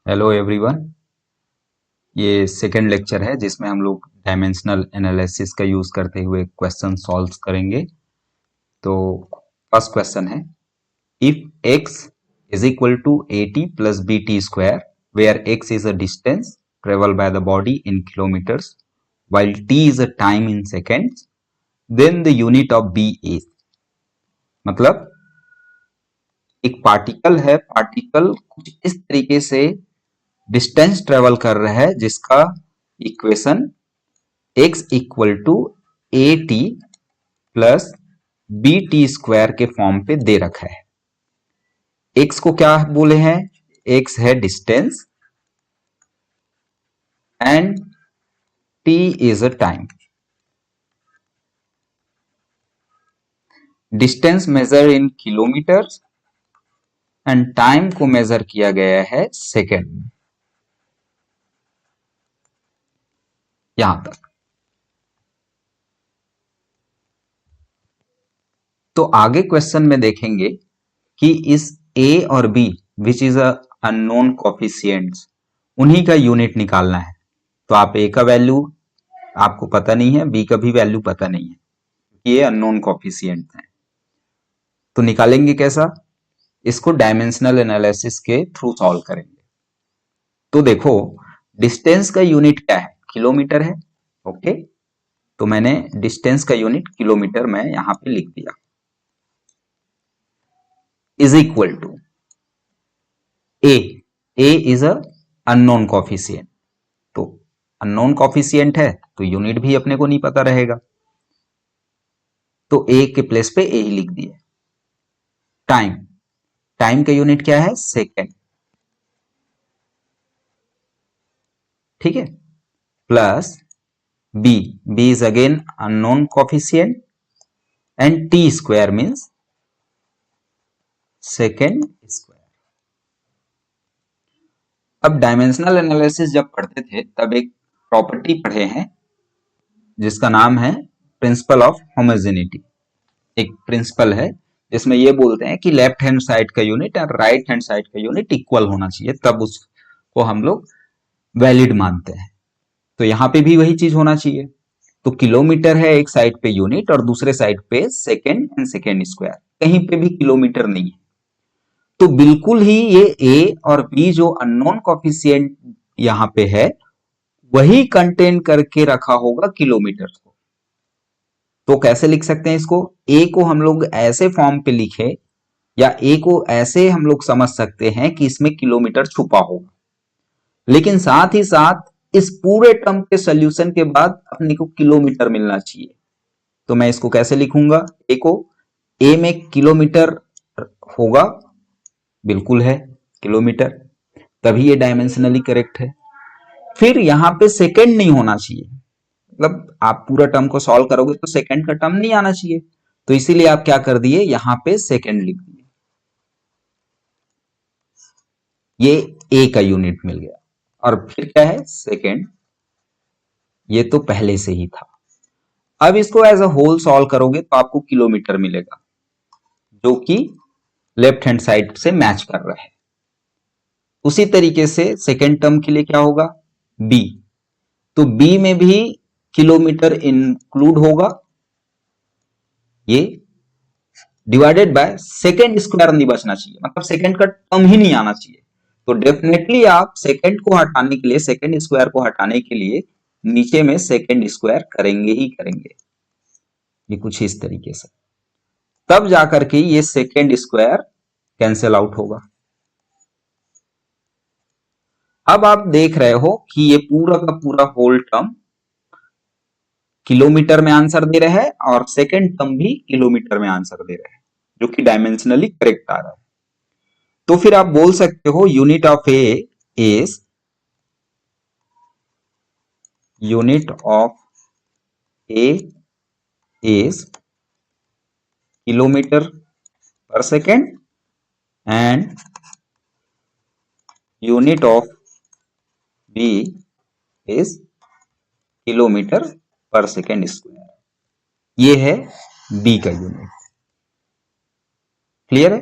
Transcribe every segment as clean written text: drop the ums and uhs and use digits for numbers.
Hello everyone. ये second lecture है जिसमें हम लोग डायमेंशनल एनालिसिस का यूज करते हुए क्वेश्चन सॉल्व करेंगे। तो फर्स्ट क्वेश्चन है, if x is equal to AT plus BT square where x is a distance travel by the body in kilometres while t is a time in seconds, then the unit of b is। मतलब एक particle है, particle कुछ इस तरीके से distance travel कर रहा है जिसका equation x equal to A T plus B T square के फॉर्म पे दे रखा है। x को क्या बोले हैं? x है distance and t is a time. Distance measure in kilometres and time को मेजर किया गया है सेकेंड में। यहां तक तो आगे क्वेश्चन में देखेंगे कि इस a और b which is a unknown coefficients, उन्हीं का यूनिट निकालना है। तो आप a का वैल्यू आपको पता नहीं है, b का भी वैल्यू पता नहीं है, ये अननोन कोफिशिएंट है। तो निकालेंगे कैसा? इसको डायमेंशनल एनालिसिस के थ्रू सॉल्व करेंगे। तो देखो, डिस्टेंस का यूनिट क्या है? किलोमीटर है। ओके, तो मैंने डिस्टेंस का यूनिट किलोमीटर में यहां पे लिख दिया, is equal to A. A is a unknown coefficient, तो अननोन कोफिशिएंट है तो यूनिट भी अपने को नहीं पता रहेगा, तो ए के प्लेस पे ए ही लिख दिए। टाइम, टाइम का यूनिट क्या है? सेकेंड। ठीक है, plus B, B is again unknown coefficient and T square means second square. अब डायमेंशनल एनालिसिस जब पढ़ते थे तब एक प्रॉपर्टी पढ़े हैं जिसका नाम है प्रिंसिपल ऑफ होमोजेनिटी। एक प्रिंसिपल है जिसमें ये बोलते हैं कि लेफ्ट हैंड साइड का यूनिट और राइट हैंड साइड का यूनिट इक्वल होना चाहिए, तब उसको हम लोग वैलिड मानते हैं। तो यहां पे भी वही चीज होना चाहिए। तो किलोमीटर है एक साइड पे यूनिट और दूसरे साइड पे सेकेंड एंड सेकेंड स्क्वायर, कहीं पे भी किलोमीटर नहीं है। तो बिल्कुल ही ये ए और बी जो अननोन कोफिशिएंट यहां पे है वही कंटेन करके रखा होगा किलोमीटर को। तो कैसे लिख सकते हैं इसको? ए को हम लोग ऐसे फॉर्म पे लिखे या ए को ऐसे हम लोग समझ सकते हैं कि इसमें किलोमीटर छुपा होगा, लेकिन साथ ही साथ इस पूरे टर्म के सोल्यूशन के बाद अपने को किलोमीटर मिलना चाहिए। तो मैं इसको कैसे लिखूंगा? ए को, ए में किलोमीटर होगा, बिल्कुल है किलोमीटर, तभी ये डायमेंशनली करेक्ट है। फिर यहां पे सेकेंड नहीं होना चाहिए, मतलब आप पूरा टर्म को सॉल्व करोगे तो सेकेंड का टर्म नहीं आना चाहिए, तो इसीलिए आप क्या कर दिए, यहां पे सेकेंड लिख दिए। ये ए का यूनिट मिल गया और फिर क्या है? सेकेंड। ये तो पहले से ही था। अब इसको एज अ होल सॉल्व करोगे तो आपको किलोमीटर मिलेगा जो कि लेफ्ट हैंड साइड से मैच कर रहा है। उसी तरीके से सेकेंड टर्म के लिए क्या होगा? बी, तो बी में भी किलोमीटर इंक्लूड होगा, ये डिवाइडेड बाय सेकेंड स्क्वायर नहीं बचना चाहिए, मतलब सेकेंड का टर्म ही नहीं आना चाहिए। तो डेफिनेटली आप सेकेंड को हटाने के लिए, सेकेंड स्क्वायर को हटाने के लिए नीचे में सेकेंड स्क्वायर करेंगे ही करेंगे, ये कुछ इस तरीके से, तब जाकर के ये सेकेंड स्क्वायर कैंसिल आउट होगा। अब आप देख रहे हो कि ये पूरा का पूरा होल टर्म किलोमीटर में आंसर दे रहा है और सेकेंड टर्म भी किलोमीटर में आंसर दे रहा है, जो कि डायमेंशनली करेक्ट आ रहा है। तो फिर आप बोल सकते हो unit of A is, unit of A is kilometre per second and unit of B is kilometre per second square. ये है बी का यूनिट। क्लियर है?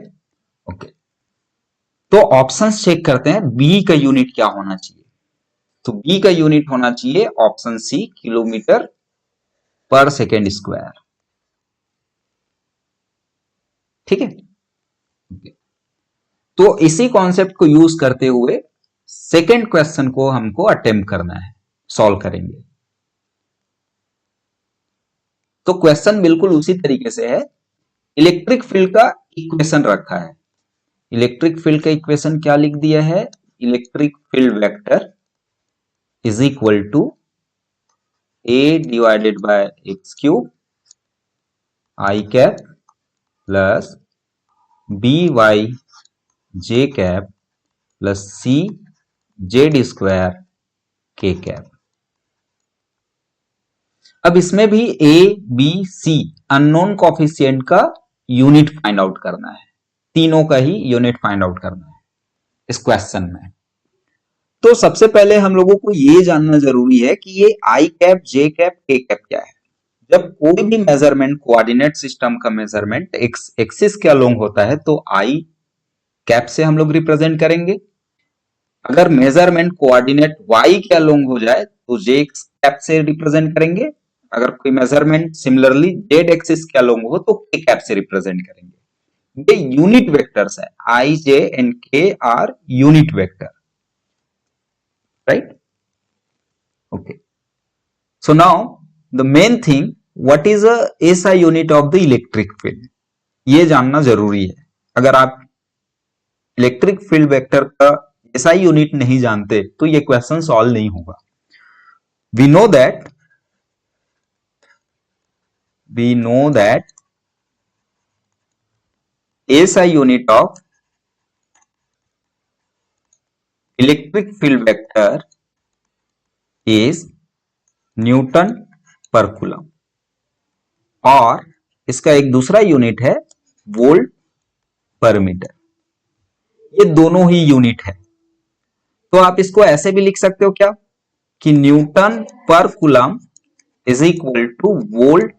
ओके। तो ऑप्शंस चेक करते हैं, बी का यूनिट क्या होना चाहिए। तो बी का यूनिट होना चाहिए option C, kilometre per second square. ठीक है, तो इसी कॉन्सेप्ट को यूज करते हुए सेकेंड क्वेश्चन को हमको अटेम्प्ट करना है, सॉल्व करेंगे। तो क्वेश्चन बिल्कुल उसी तरीके से है। इलेक्ट्रिक फील्ड का इक्वेशन रखा है। इलेक्ट्रिक फील्ड का इक्वेशन क्या लिख दिया है, electric field vector is equal to A divided by X cube I cap plus B Y J cap plus C Z square K cap. अब इसमें भी A B C unknown coefficient का unit find out करना है, तीनों का ही unit find out करना है इस क्वेश्चन में। तो सबसे पहले हम लोगों को ये जानना जरूरी है कि ये आई कैप जे कैप के कैप क्या है। जब कोई भी मेजरमेंट, कोऑर्डिनेट सिस्टम का मेजरमेंट एक्स एक्सिस के अलोंग होता है तो आई कैप से हम लोग रिप्रेजेंट करेंगे। अगर मेजरमेंट कोऑर्डिनेट वाई के अलोंग हो जाए तो जे कैप से रिप्रेजेंट करेंगे। अगर कोई मेजरमेंट सिमिलरली जेड एक्सिस के अलोंग हो तो के कैप से रिप्रेजेंट करेंगे। ये यूनिट वेक्टर्स है, I J and K are unit vector, right. Okay, so now the main thing, what is a SI unit of the electric field, ये जानना जरूरी है। अगर आप इलेक्ट्रिक फील्ड वेक्टर का एसआई यूनिट नहीं जानते तो ये क्वेश्चन सॉल्व नहीं होगा। we know that SI unit of electric field vector is Newton per coulomb, और इसका एक दूसरा यूनिट है वोल्ट पर मीटर। ये दोनों ही यूनिट है। तो आप इसको ऐसे भी लिख सकते हो क्या कि newton per coulomb is equal two volt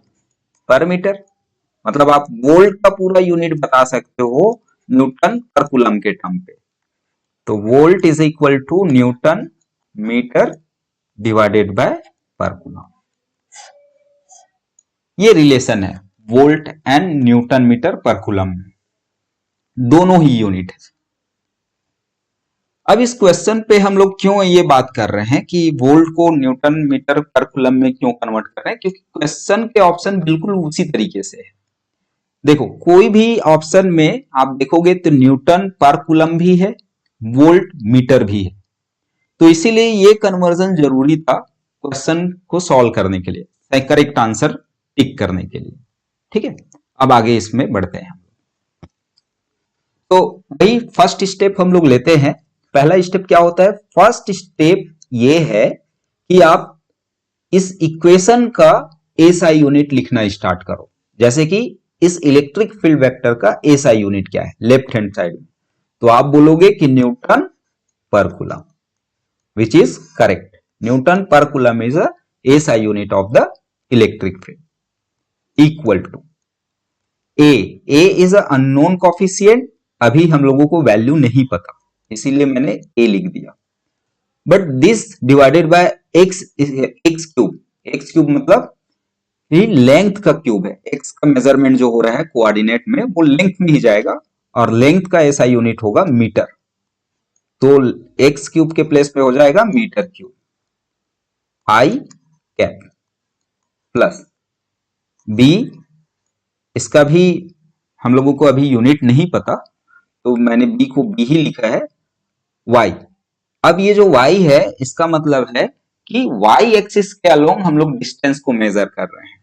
पर मीटर। मतलब आप वोल्ट का पूरा यूनिट बता सकते हो न्यूटन पर कूलम के टर्म पे। तो volt is equal to newton metre divided by per coulomb. ये रिलेशन है volt and newton metre per coulomb में, दोनों ही यूनिट है। अब इस क्वेश्चन पे हम लोग क्यों ये बात कर रहे हैं कि वोल्ट को न्यूटन मीटर पर कूलम में क्यों कन्वर्ट कर रहे हैं, क्योंकि क्वेश्चन के ऑप्शन बिल्कुल उसी तरीके से है। देखो, कोई भी ऑप्शन में आप देखोगे तो न्यूटन पर कूलम भी है, वोल्ट मीटर भी है। तो इसीलिए ये कन्वर्जन जरूरी था क्वेश्चन को सॉल्व करने के लिए, करेक्ट आंसर टिक करने के लिए। ठीक है, अब आगे इसमें बढ़ते हैं। तो भाई फर्स्ट स्टेप हम लोग लेते हैं। पहला स्टेप क्या होता है, फर्स्ट स्टेप ये है कि आप इस इक्वेशन का एसआई यूनिट लिखना स्टार्ट करो। जैसे कि इस इलेक्ट्रिक फील्ड वेक्टर का एसआई यूनिट क्या है लेफ्ट हैंड साइड में, तो आप बोलोगे कि newton per coulomb, which is correct. Newton per coulomb is a SI unit of the electric field. Equal to A is a unknown coefficient, अभी हम लोगों को वैल्यू नहीं पता इसीलिए मैंने ए लिख दिया। But this divided by X cube, x cube मतलब ये लेंथ का क्यूब है। एक्स का मेजरमेंट जो हो रहा है कोऑर्डिनेट में वो लेंथ में ही जाएगा, और लेंथ का ऐसा यूनिट होगा मीटर। तो एक्स क्यूब के प्लेस पे हो जाएगा metre cube. I cap plus B, इसका भी हम लोगों को अभी यूनिट नहीं पता तो मैंने बी को बी ही लिखा है, वाई। अब ये जो वाई है इसका मतलब है कि वाई एक्सिस के अलोंग हम लोग डिस्टेंस को मेजर कर रहे हैं।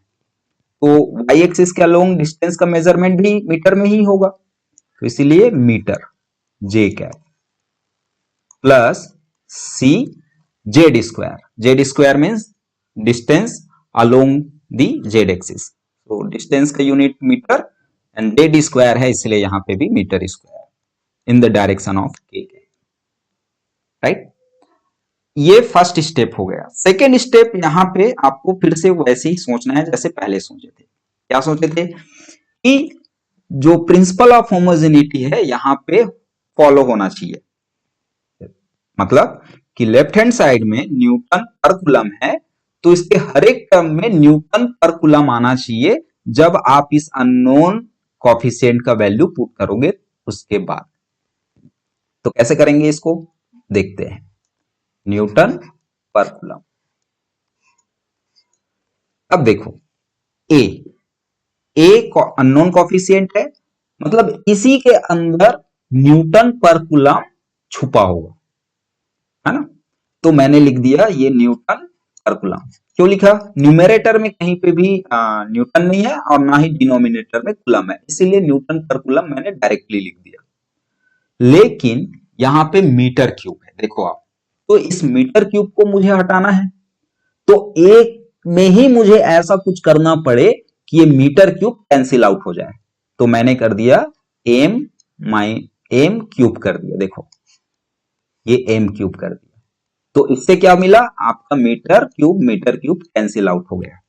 तो वाई एक्सिस के अलोंग डिस्टेंस का मेजरमेंट भी मीटर में ही होगा, तो इसीलिए metre J cap plus C Z square. Z square means distance along the Z axis, तो डिस्टेंस का unit metre and Z square है इसलिए यहां पे भी metre square in the direction of K, right. ये फर्स्ट स्टेप हो गया। सेकेंड स्टेप यहां पे आपको फिर से वैसे ही सोचना है जैसे पहले सोचे थे। क्या सोचे थे कि जो प्रिंसिपल ऑफ होमोजेनिटी है यहाँ पे फॉलो होना चाहिए। मतलब कि लेफ्ट हैंड साइड में न्यूटन पर कूलम है, तो इसके हर एक टर्म में न्यूटन पर कूलम आना चाहिए जब आप इस अननोन कॉफिशिएंट का वैल्यू पुट करोगे उसके बाद। तो कैसे करेंगे इसको देखते हैं। Newton per coulomb. अब देखो ए अननोन कॉफिशिएंट है, मतलब इसी के अंदर न्यूटन पर कूलम छुपा होगा, है ना। तो मैंने लिख दिया ये न्यूटन पर कूलम। क्यों लिखा? न्यूमेरेटर में कहीं पे भी न्यूटन नहीं है और ना ही डिनोमिनेटर में कूलम है, इसीलिए न्यूटन पर कूलम मैंने डायरेक्टली लिख दिया। लेकिन यहां पे मीटर क्यूब है, देखो आप, तो इस मीटर क्यूब को मुझे हटाना है, तो एक में ही मुझे ऐसा कुछ करना पड़े कि ये मीटर क्यूब कैंसिल आउट हो जाए। तो मैंने कर दिया एम क्यूब कर दिया, देखो ये एम क्यूब कर दिया। तो इससे क्या मिला? आपका मीटर क्यूब कैंसिल आउट हो गया।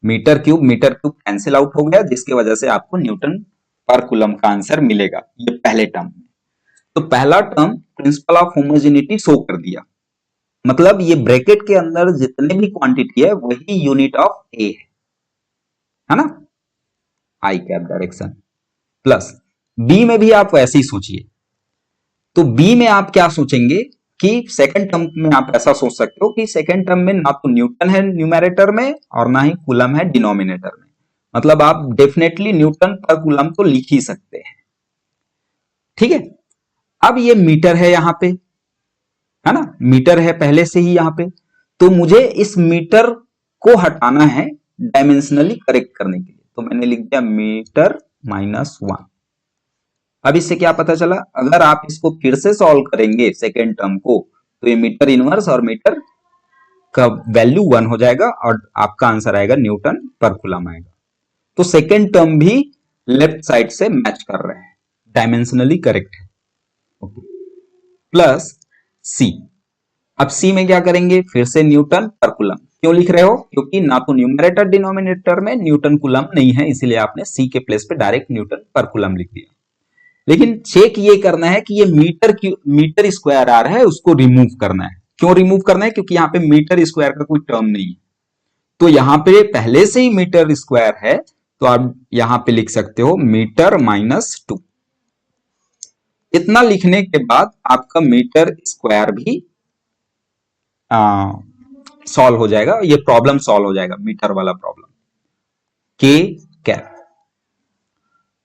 मीटर क्यूब कैंसिल आउट हो गया, जिसकी वजह से आपको न्यूटन पर कूलम का आंसर मिलेगा ये पहले टर्म में। तो पहला term principle of homogeneity show कर दिया, मतलब ये ब्रैकेट के अंदर जितने भी क्वांटिटी है वही यूनिट ऑफ ए है ना, आई कैप डायरेक्शन। प्लस बी में भी आप वैसे ही सोचिए। तो बी में आप क्या सोचेंगे कि सेकंड टर्म में आप ऐसा सोच सकते हो कि सेकंड टर्म में ना तो न्यूटन है न्यूमेरेटर में और ना ही कूलम है डिनोमिनेटर में, मतलब आप डेफिनेटली न्यूटन पर कूलम तो लिख ही सकते हैं। ठीक है, अब ये मीटर है यहां पे, है ना, मीटर है पहले से ही यहां पे, तो मुझे इस मीटर को हटाना है डायमेंशनली करेक्ट करने के लिए। तो मैंने लिख दिया मीटर -1। अब इससे क्या पता चला? अगर आप इसको फिर से सॉल्व करेंगे सेकेंड टर्म को, तो ये मीटर इनवर्स और मीटर का वैल्यू 1 हो जाएगा और आपका आंसर आएगा न्यूटन पर कूलम आएगा। तो सेकेंड टर्म भी लेफ्ट साइड से मैच कर रहे हैं, डायमेंशनली करेक्ट है। ओके, प्लस सी। अब सी में क्या करेंगे? फिर से न्यूटन पर कूलम। क्यों लिख रहे हो? क्योंकि ना तो न्यूमरेटर डिनोमिनेटर में न्यूटन कूलम नहीं है, इसीलिए आपने सी के प्लेस पे डायरेक्ट न्यूटन पर कूलम लिख दिया। लेकिन चेक ये करना है कि ये मीटर स्क्वायर आ रहा है, उसको रिमूव करना है। क्यों रिमूव करना है? क्योंकि यहाँ पे मीटर स्क्वायर का कोई टर्म नहीं है, तो यहाँ पे पहले से ही मीटर स्क्वायर है, तो आप यहां पे लिख सकते हो मीटर -2। इतना लिखने के बाद आपका मीटर स्क्वायर भी सॉल्व हो जाएगा, ये प्रॉब्लम सॉल्व हो जाएगा, मीटर वाला प्रॉब्लम के कैप।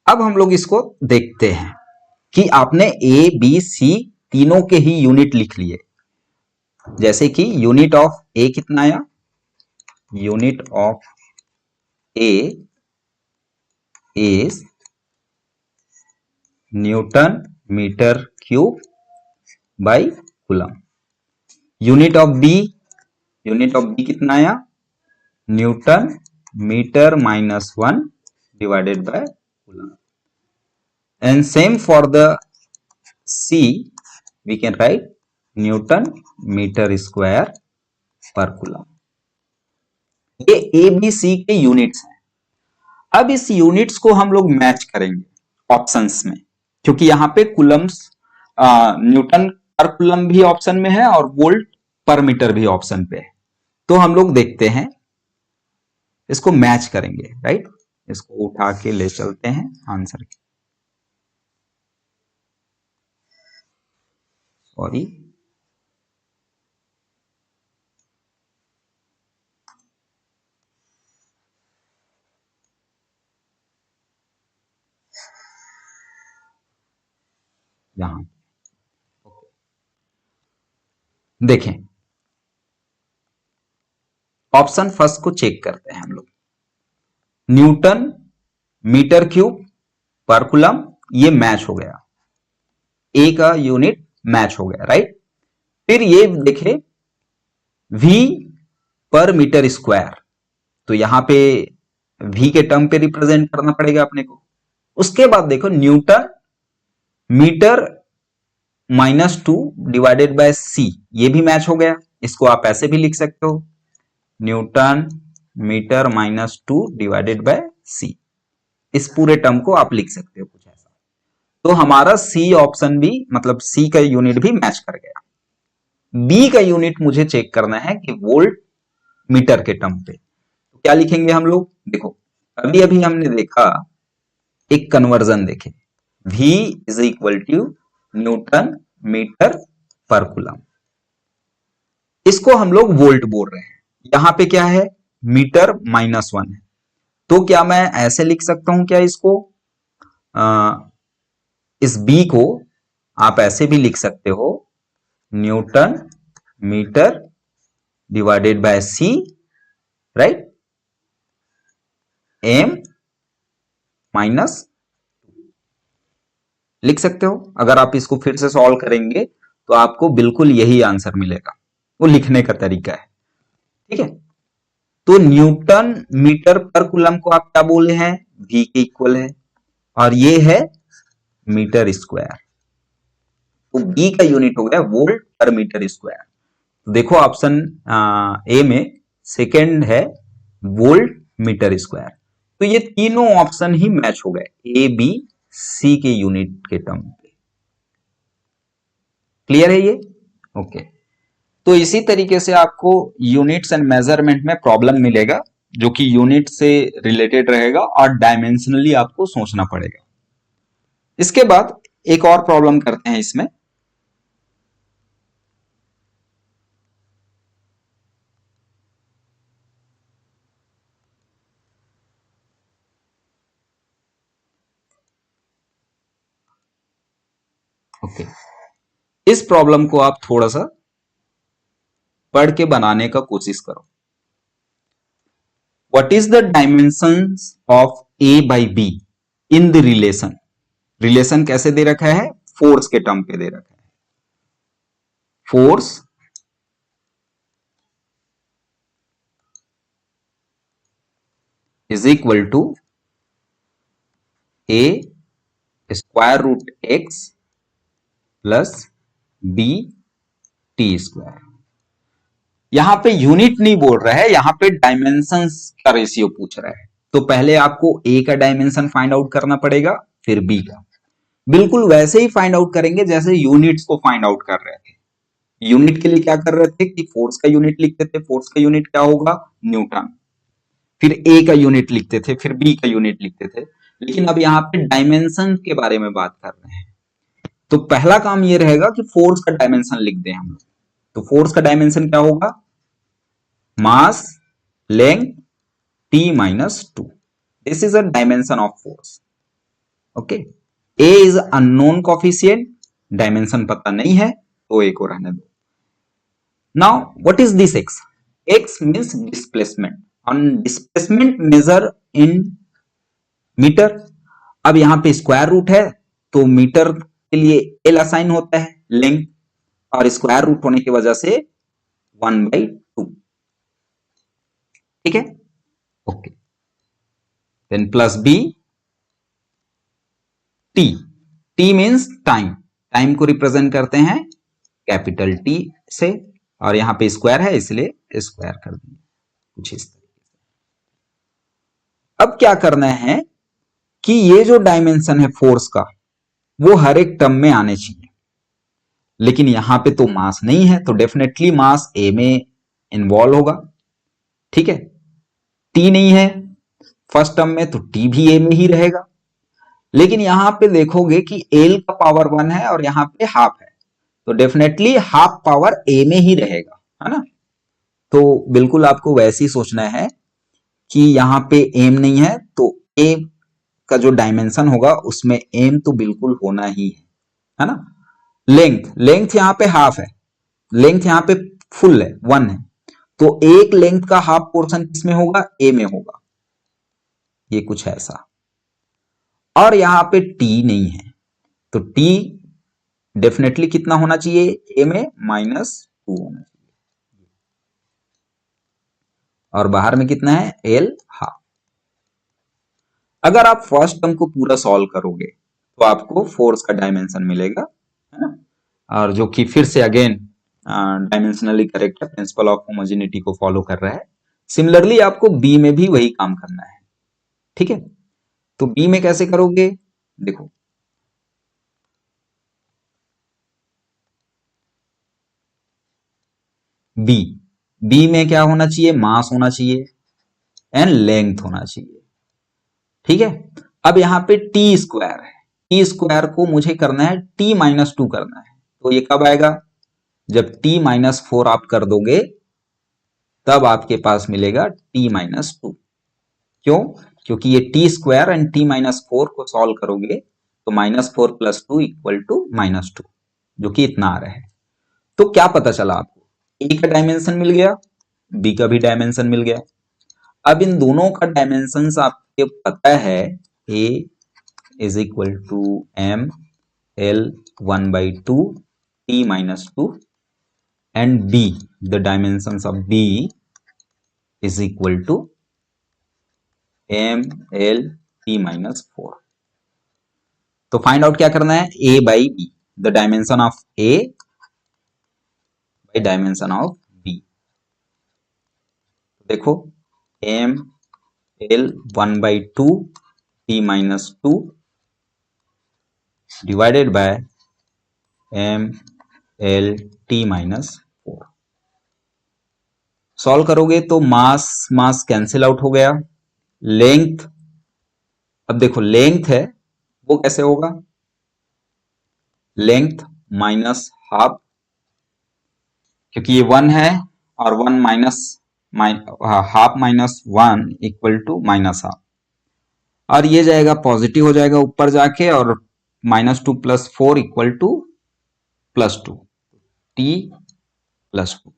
अब हम लोग इसको देखते हैं कि आपने ए बी सी तीनों के ही यूनिट लिख लिए। जैसे कि यूनिट ऑफ ए कितना आया? Unit of A is newton metre cube by coulomb. Unit of B कितना आया? Newton metre -1 divided by coulomb. And same for the C, we can write Newton meter square per coulomb। ये ए B सी के units हैं। अब इस units को हम लोग मैच करेंगे ऑप्शंस में, क्योंकि यहां पे कूलम्स न्यूटन पर कूलम भी ऑप्शन में है और वोल्ट पर मीटर भी ऑप्शन पे है। तो हम लोग देखते हैं, इसको मैच करेंगे, राइट। इसको उठा के ले चलते हैं आंसर की, सॉरी, यहां देखें, ऑप्शन फर्स्ट को चेक करते हैं हम लोग। न्यूटन मीटर क्यूब पर कूलम, ये मैच हो गया, ए का यूनिट मैच हो गया, राइट। फिर ये देखे वी पर मीटर स्क्वायर, तो यहां पे वी के टर्म पे रिप्रेजेंट करना पड़ेगा अपने को। उसके बाद देखो न्यूटन मीटर -2 डिवाइडेड बाय सी, ये भी मैच हो गया। इसको आप ऐसे भी लिख सकते हो, न्यूटन मीटर -2 डिवाइडेड बाय सी। इस पूरे टर्म को आप लिख सकते हो कुछ ऐसा। तो हमारा सी ऑप्शन भी, मतलब सी का यूनिट भी मैच कर गया। बी का यूनिट मुझे चेक करना है कि वोल्ट मीटर के टर्म पे, तो क्या लिखेंगे हम लोग? देखो, अभी अभी हमने देखा, एक कन्वर्जन देखे, V is equal to newton metre per coulomb, इसको हम लोग वोल्ट बोल रहे हैं। यहां पे क्या है? मीटर -1 है, तो क्या मैं ऐसे लिख सकता हूं क्या इसको? इस बी को आप ऐसे भी लिख सकते हो, newton metre divided by C, right, M minus, लिख सकते हो। अगर आप इसको फिर से सॉल्व करेंगे तो आपको बिल्कुल यही आंसर मिलेगा, वो लिखने का तरीका है, ठीक है। तो न्यूटन मीटर पर कूलम को आप क्या बोले हैं? V के इक्वल है, और ये है मीटर स्क्वायर, तो B का यूनिट हो गया वोल्ट पर मीटर स्क्वायर। तो देखो ऑप्शन ए में सेकेंड है वोल्ट मीटर स्क्वायर, तो ये तीनों ऑप्शन ही मैच हो गए ए बी सी के यूनिट के टर्म पे। क्लियर है ये? ओके। तो इसी तरीके से आपको यूनिट्स एंड मेजरमेंट में प्रॉब्लम मिलेगा, जो कि यूनिट से रिलेटेड रहेगा और डायमेंशनली आपको सोचना पड़ेगा। इसके बाद एक और प्रॉब्लम करते हैं इसमें। ओके, इस प्रॉब्लम को आप थोड़ा सा पढ़ के बनाने का कोशिश करो। What is the dimensions of A by be in the relation? Relation कैसे दे रखा है? फोर्स के टर्म पे दे रखा है। Force is equal to A square root X plus B T square. यहां पे यूनिट नहीं बोल रहा है, यहां पे डायमेंशंस का रेशियो पूछ रहा है। तो पहले आपको ए का डायमेंशन फाइंड आउट करना पड़ेगा, फिर बी का। बिल्कुल वैसे ही फाइंड आउट करेंगे जैसे यूनिट्स को फाइंड आउट कर रहे थे। यूनिट के लिए क्या कर रहे थे कि फोर्स का यूनिट लिखते थे, फोर्स का यूनिट क्या होगा? न्यूटन। फिर ए का यूनिट लिखते थे, फिर बी का यूनिट लिखते थे। लेकिन अब यहाँ पे डायमेंशन के बारे में बात कर रहे हैं, तो पहला काम ये रहेगा कि फोर्स का डायमेंशन लिख दें हम लोग। तो फोर्स का डायमेंशन क्या होगा? मास length T minus 2. This is a dimension of force. Okay. A is unknown coefficient, dimension पता नहीं है, तो A को रहने दो। Now, what is this X? X means displacement. On displacement measure in meter. अब यहां पे स्क्वायर रूट है, तो मीटर के लिए L असाइन होता है लेंथ, और स्क्वायर रूट होने की वजह से 1/2। ठीक है, okay. Then plus B T, T means time, time को रिप्रेजेंट करते हैं कैपिटल टी से, और यहां पे स्क्वायर है इसलिए स्क्वायर कर देंगे कुछ इस तरीके से। अब क्या करना है कि ये जो डायमेंशन है फोर्स का, वो हर एक टर्म में आने चाहिए, लेकिन यहां पे तो मास नहीं है, तो डेफिनेटली मास ए में इन्वॉल्व होगा। ठीक है, टी नहीं है फर्स्ट टर्म में, तो टी भी ए में ही रहेगा। लेकिन यहां पे देखोगे कि एल का पावर 1 है और यहां पे हाफ है, तो डेफिनेटली हाफ पावर ए में ही रहेगा, है ना। तो बिल्कुल आपको वैसे ही सोचना है कि यहां पे एम नहीं है, तो ए का जो डायमेंशन होगा उसमें एम तो बिल्कुल होना ही है ना। लेंथ, लेंथ यहां पे हाफ है, लेंथ यहां पे फुल है 1 है, तो एक लेंथ का हाफ पोर्शन किसमें होगा? ए में होगा, ये कुछ ऐसा। और यहां पे टी नहीं है, तो टी डेफिनेटली कितना होना चाहिए? ए में -2 होना चाहिए, और बाहर में कितना है? L half. अगर आप फर्स्ट टर्म को पूरा सॉल्व करोगे तो आपको फोर्स का डायमेंशन मिलेगा, है ना, और जो कि फिर से अगेन डायमेंशनली करेक्ट है, प्रिंसिपल ऑफ होमोजेनिटी को फॉलो कर रहा है। सिमिलरली आपको बी में भी वही काम करना है। ठीक है, तो बी में कैसे करोगे? देखो, बी, बी में क्या होना चाहिए, मास होना चाहिए एंड लेंथ होना चाहिए। ठीक है, अब यहाँ पे टी स्क्वायर है, टी स्क्वायर को मुझे करना है t-2 करना है, तो ये कब आएगा, जब t-4 आप कर दोगे तब आपके पास मिलेगा t-2। क्यों, क्योंकि ये टी स्क्वायर एंड t-4 को सॉल्व करोगे तो -4 + 2 = -2, जो कि इतना आ रहा है। तो क्या पता चला आपको, ए का डायमेंशन मिल गया, बी का भी डायमेंशन मिल गया। अब इन दोनों का डायमेंशन आपके पता है, ए = ml 1/2 t-2 and b, the dimensions of b = ml t-4। तो फाइंड आउट क्या करना है, a by b, the dimension of a by dimension of b। देखो ml 1/2 t-2 divided by ml t-4। Solve करोगे तो मास मास कैंसिल आउट हो गया, length, अब देखो लेंथ है वो कैसे होगा, लेंथ -½ क्योंकि ये 1 है और 1 माइनस हाफ -1 = -½ और ये जाएगा पॉजिटिव हो जाएगा ऊपर जाके, और -2 + 4 = +2 t+2।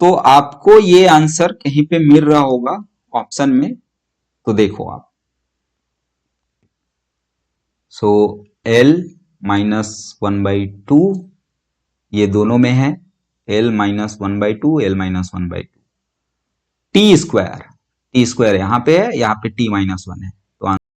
तो आपको ये आंसर कहीं पे मिल रहा होगा ऑप्शन में, तो देखो आप, सो l -1/2 ये दोनों में है, l -1/2 l -1/2 T square, T square यहाँ पे है, यहाँ पे t-1 है,